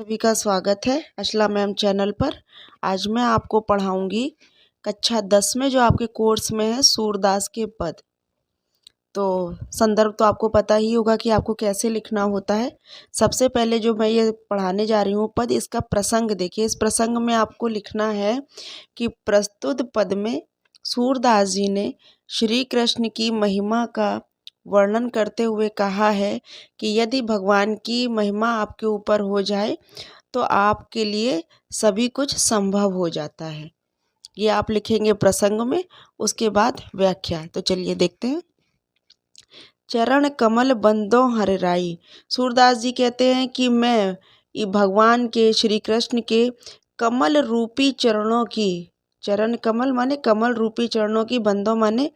सभी का स्वागत है अशला मैम चैनल पर। आज मैं आपको पढ़ाऊंगी कक्षा 10 में जो आपके कोर्स में है सूरदास के पद। तो संदर्भ तो आपको पता ही होगा कि आपको कैसे लिखना होता है। सबसे पहले जो मैं ये पढ़ाने जा रही हूँ पद, इसका प्रसंग देखिए। इस प्रसंग में आपको लिखना है कि प्रस्तुत पद में सूरदास जी ने श्री कृष्ण की महिमा का वर्णन करते हुए कहा है कि यदि भगवान की महिमा आपके ऊपर हो जाए तो आपके लिए सभी कुछ संभव हो जाता है। ये आप लिखेंगे प्रसंग में, उसके बाद व्याख्या। तो चलिए देखते हैं। चरण कमल बंदो हरराई। सूरदास जी कहते हैं कि मैं भगवान के श्री कृष्ण के कमल रूपी चरणों की, चरण कमल माने कमल रूपी चरणों की, बंदो माने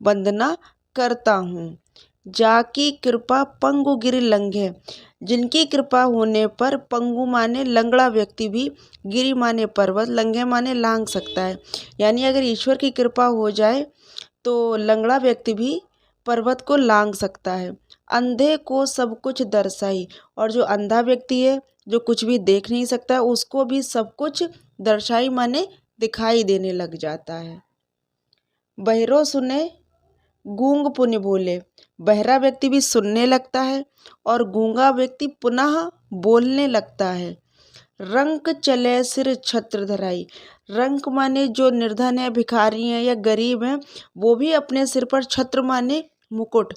वंदना करता हूँ। जाकी कृपा पंगु गिर लंघे। जिनकी कृपा होने पर पंगु माने लंगड़ा व्यक्ति भी, गिरी माने पर्वत, लंघे माने लांघ सकता है। यानी अगर ईश्वर की कृपा हो जाए तो लंगड़ा व्यक्ति भी पर्वत को लांघ सकता है। अंधे को सब कुछ दर्शाई। और जो अंधा व्यक्ति है, जो कुछ भी देख नहीं सकता है, उसको भी सब कुछ दर्शाई माने दिखाई देने लग जाता है। बहरो सुने गूंग पुण्य बोले। बहरा व्यक्ति भी सुनने लगता है और गूंगा व्यक्ति पुनः बोलने लगता है। रंक चले सिर छत्र धराई। रंक माने जो निर्धन है, भिखारी है या गरीब है, वो भी अपने सिर पर छत्र माने मुकुट,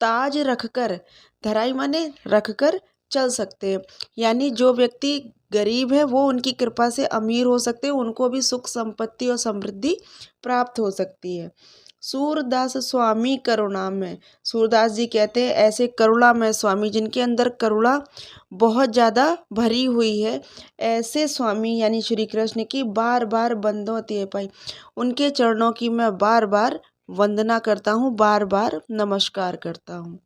ताज रखकर, धराई माने रखकर चल सकते हैं। यानी जो व्यक्ति गरीब है वो उनकी कृपा से अमीर हो सकते हैं, उनको भी सुख संपत्ति और समृद्धि प्राप्त हो सकती है। सूरदास स्वामी करुणामय। सूरदास जी कहते हैं ऐसे करुणामय स्वामी, जिनके अंदर करुणा बहुत ज़्यादा भरी हुई है, ऐसे स्वामी यानी श्री कृष्ण की बार बार बंदों ते पाई। उनके चरणों की मैं बार बार वंदना करता हूँ, बार बार नमस्कार करता हूँ।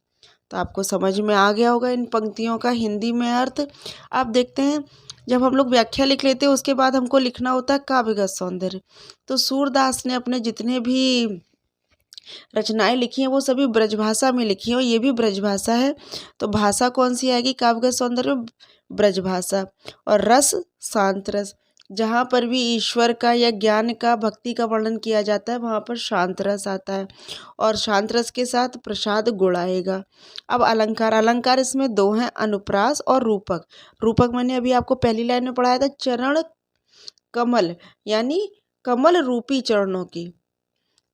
तो आपको समझ में आ गया होगा इन पंक्तियों का हिंदी में अर्थ। आप देखते हैं जब हम लोग व्याख्या लिख लेते हैं उसके बाद हमको लिखना होता है काव्यगत सौंदर्य। तो सूरदास ने अपने जितने भी रचनाएं लिखी हैं वो सभी ब्रजभाषा में लिखी हैं, और ये भी ब्रजभाषा है। तो भाषा कौन सी आएगी काव्यगत सौंदर्य में? ब्रजभाषा। और रस शांत रस। जहाँ पर भी ईश्वर का या ज्ञान का, भक्ति का वर्णन किया जाता है वहाँ पर शांत रस आता है, और शांत रस के साथ प्रसाद गुण आएगा। अब अलंकार। अलंकार इसमें दो हैं, अनुप्रास और रूपक। रूपक मैंने अभी आपको पहली लाइन में पढ़ाया था, चरण कमल यानी कमल रूपी चरणों की।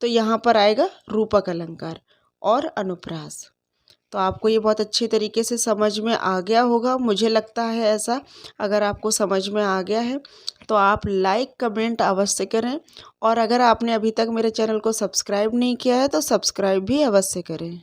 तो यहाँ पर आएगा रूपक अलंकार और अनुप्रास। तो आपको ये बहुत अच्छे तरीके से समझ में आ गया होगा, मुझे लगता है ऐसा। अगर आपको समझ में आ गया है तो आप लाइक कमेंट अवश्य करें, और अगर आपने अभी तक मेरे चैनल को सब्सक्राइब नहीं किया है तो सब्सक्राइब भी अवश्य करें।